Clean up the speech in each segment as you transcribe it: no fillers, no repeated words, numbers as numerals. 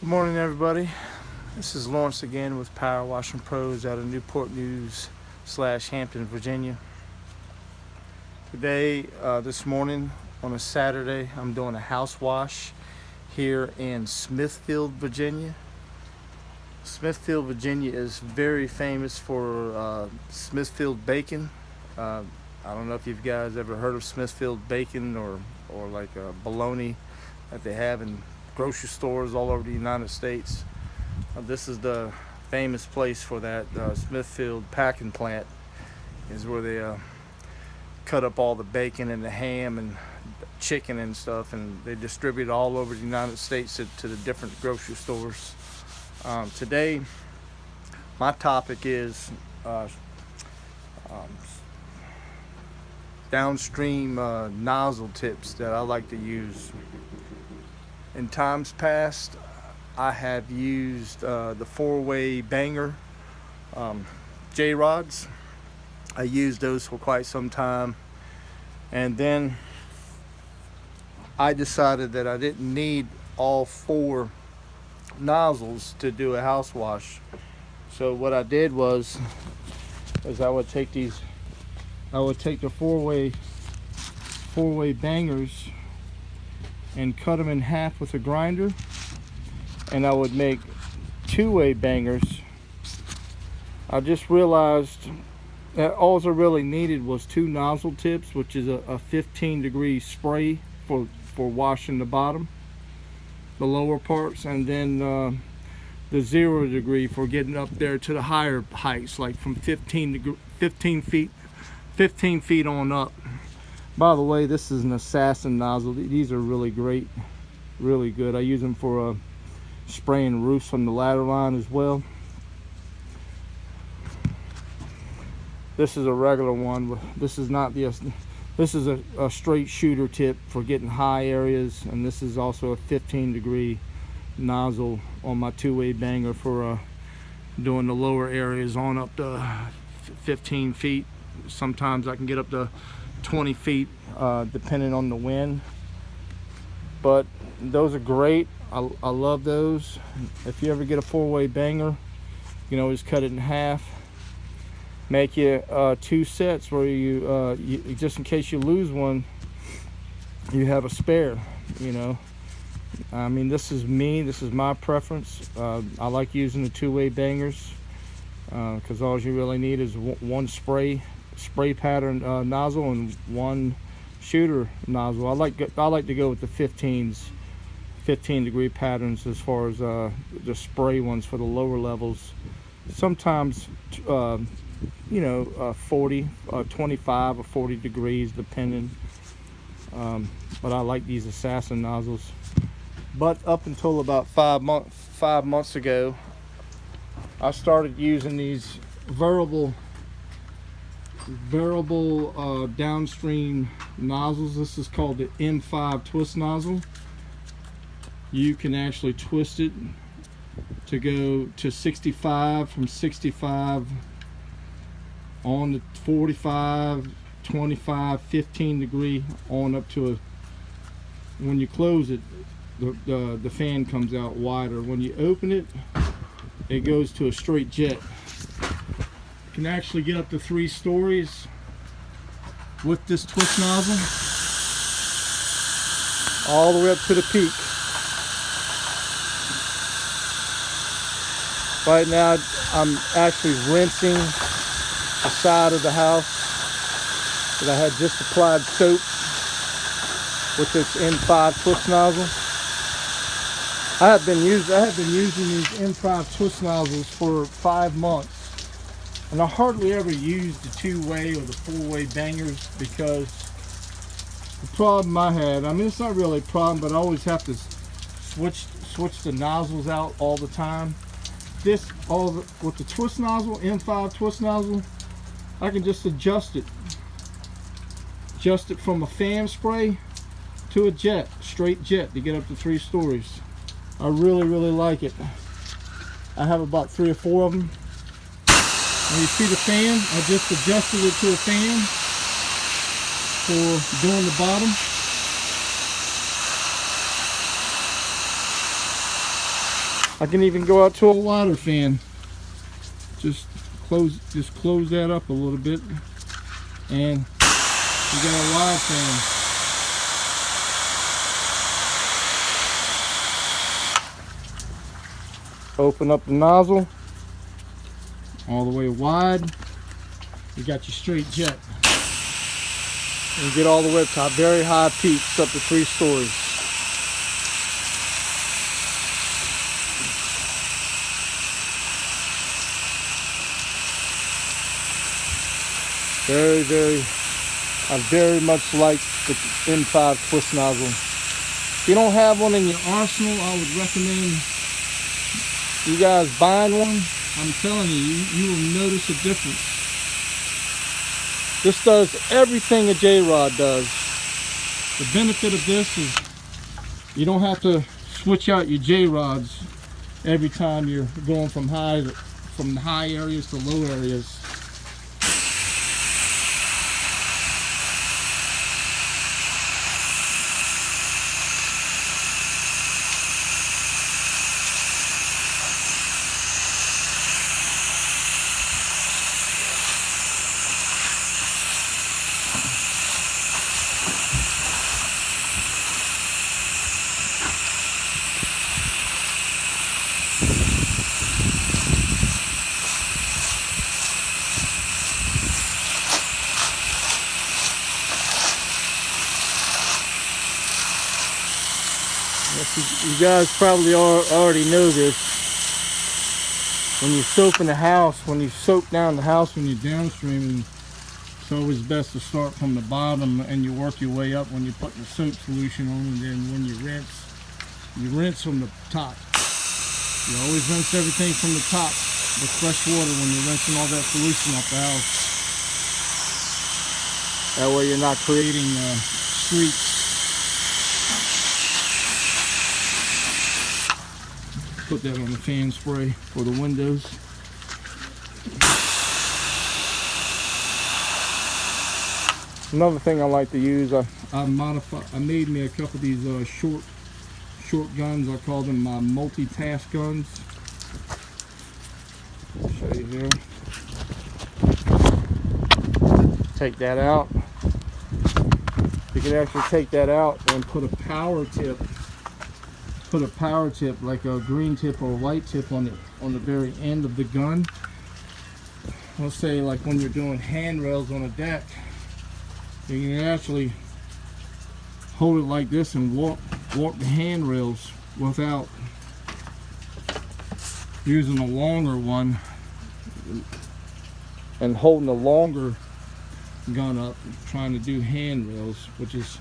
Good morning, everybody. This is Lawrence again with Power Washing Pros out of Newport News / Hampton, Virginia. Today, this morning on a Saturday, I'm doing a house wash here in Smithfield, Virginia. Smithfield, Virginia is very famous for Smithfield bacon. I don't know if you guys ever heard of Smithfield bacon or like bologna that they have in grocery stores all over the United States. This is the famous place for that. Smithfield packing plant is where they cut up all the bacon and the ham and chicken and stuff, and they distribute it all over the United States to the different grocery stores. Today, my topic is downstream nozzle tips that I like to use. In times past, I have used the 4-way banger J-rods. I used those for quite some time, and then I decided that I didn't need all 4 nozzles to do a house wash. So what I did was I would take the 4-way bangers and cut them in half with a grinder, and I would make 2-way bangers. I just realized that all I really needed was 2 nozzle tips, which is a 15-degree spray for washing the bottom, the lower parts, and then the 0 degree for getting up there to the higher heights, like from 15 feet on up. By the way, this is an assassin nozzle. These are really great, really good. I use them for spraying roofs on the ladder line as well. This is a regular one. This is not the. This is a straight shooter tip for getting high areas, and this is also a 15-degree nozzle on my 2-way banger for doing the lower areas on up to 15 feet. Sometimes I can get up to 20 feet depending on the wind, but those are great. I love those. If you ever get a 4-way banger, you can always cut it in half, make you 2 sets where you just in case you lose one, you have a spare. I mean, this is my preference. I like using the 2-way bangers because all you really need is one spray pattern nozzle and 1 shooter nozzle. I like to go with the 15-degree patterns as far as the spray ones for the lower levels. Sometimes 40, 25 or 40 degrees depending, but I like these assassin nozzles. But up until about 5 months ago, I started using these variable downstream nozzles. This is called the M5 twist nozzle. You can actually twist it to go to 65, from 65 on to 45, 25, 15 degree on up to when you close it, the fan comes out wider. When you open it, it goes to a straight jet. You can actually get up to 3 stories with this twist nozzle, all the way up to the peak. Right now I'm actually rinsing the side of the house that I had just applied soap with this M5 twist nozzle. I have been using these M5 twist nozzles for 5 months. And I hardly ever use the 2-way or the 4-way bangers because the problem I had, I mean, it's not really a problem, but I always have to switch the nozzles out all the time. With the twist nozzle, M5 twist nozzle, I can just adjust it from a fan spray to a straight jet to get up to 3 stories. I really like it. I have about 3 or 4 of them. And you see the fan, I just adjusted it to a fan for doing the bottom. I can even go out to a water fan. Just close that up a little bit, and you got a water fan. Open up the nozzle all the way wide. You got your straight jet. And get all the way up to very high peaks, up to 3 stories. I very much like the M5 twist nozzle. If you don't have one in your arsenal, I would recommend you guys buying one. I'm telling you, you will notice a difference. This does everything a J-Rod does. The benefit of this is you don't have to switch out your J-Rods every time you're going from high areas to low areas. You guys probably already know this. When you soap in the house, when you soap down the house, when you're downstreaming, it's always best to start from the bottom and you work your way up when you put the soap solution on, and then when you rinse from the top. You always rinse everything from the top with fresh water when you're rinsing all that solution off the house. That way you're not creating streaks. Put that on the fan spray for the windows. Another thing I like to use, I made me a couple of these short guns. I call them my multitask guns. I'll show you here. Take that out. You can actually take that out and put a power tip. Put a power tip, like a green tip or a white tip, on the very end of the gun. Let's say like when you're doing handrails on a deck, you can actually hold it like this and walk the handrails without using a longer one and holding a longer gun up, trying to do handrails, which is,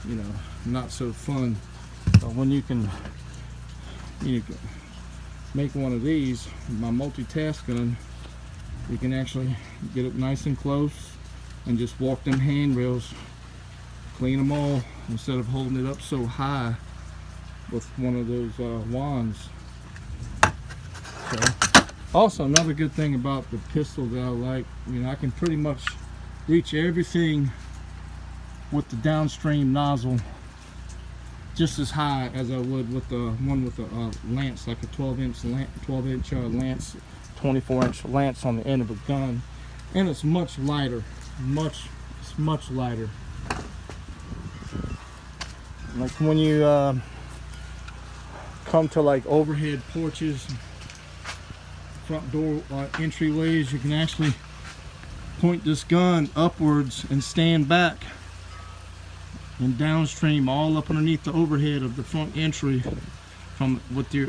you know, not so fun. But when you can make one of these, my multitask gun, you can actually get it nice and close and just walk them handrails, clean them all, instead of holding it up so high with one of those wands. So, also another good thing about the pistol that I like, you know, I can pretty much reach everything with the Downstream nozzle just as high as I would with the one with the lance, like a 12-inch lance, 24-inch lance on the end of a gun, and it's much lighter, it's much lighter. Like when you come to like overhead porches, front door entryways, you can actually point this gun upwards and stand back and downstream all up underneath the overhead of the front entry from with your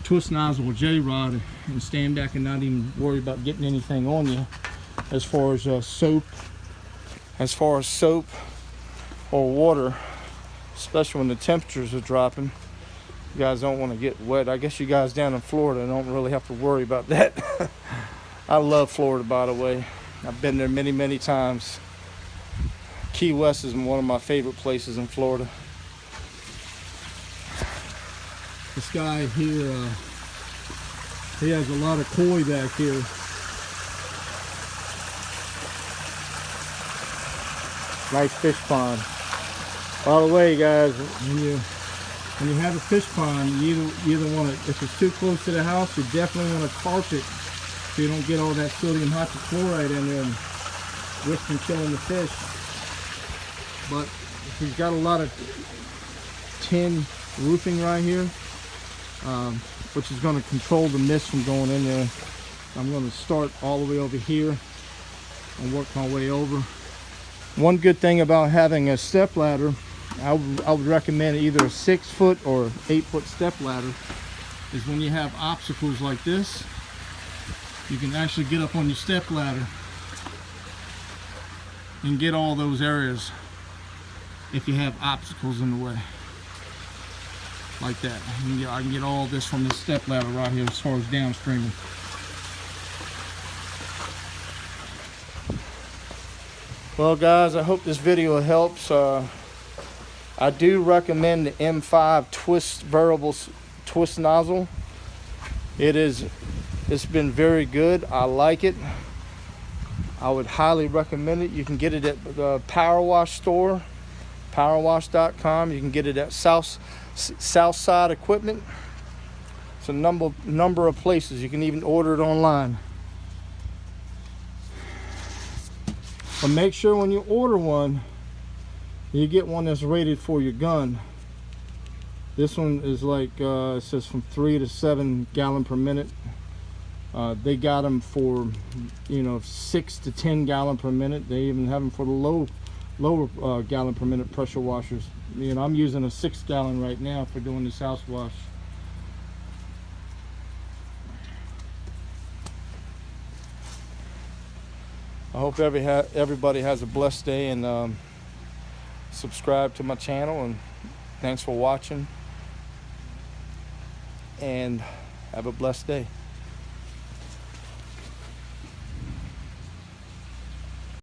twist nozzle or J-rod, and stand back and not even worry about getting anything on you as far as soap or water, especially when the temperatures are dropping. You guys don't want to get wet. I guess you guys down in Florida don't really have to worry about that. I love Florida, by the way. I've been there many times. Key West is one of my favorite places in Florida. This guy here, he has a lot of koi back here. Nice fish pond. By the way, guys, when when you have a fish pond, you either want to, if it's too close to the house, you definitely want to carp it so you don't get all that sodium hypochlorite in there and risking killing the fish. But if you've got a lot of tin roofing right here, which is going to control the mist from going in there, I'm going to start all the way over here and work my way over. One good thing about having a step ladder, I would recommend either a 6-foot or 8-foot step ladder, is when you have obstacles like this, you can actually get up on your step ladder and get all those areas if you have obstacles in the way. Like that. I can get all this from this step ladder right here as far as downstreaming. Well guys, I hope this video helps. I do recommend the M5 variable twist nozzle. It's been very good. I like it. I would highly recommend it. You can get it at the Power Wash store, powerwash.com. You can get it at Southside Equipment. It's a number of places. You can even order it online. But make sure when you order one, you get one that's rated for your gun. This one is like, it says from 3 to 7 gallon per minute. They got them for, 6 to 10 gallon per minute. They even have them for the lower gallon per minute pressure washers. I'm using a 6 gallon right now for doing this house wash. I hope everybody has a blessed day, and subscribe to my channel, and thanks for watching, and have a blessed day.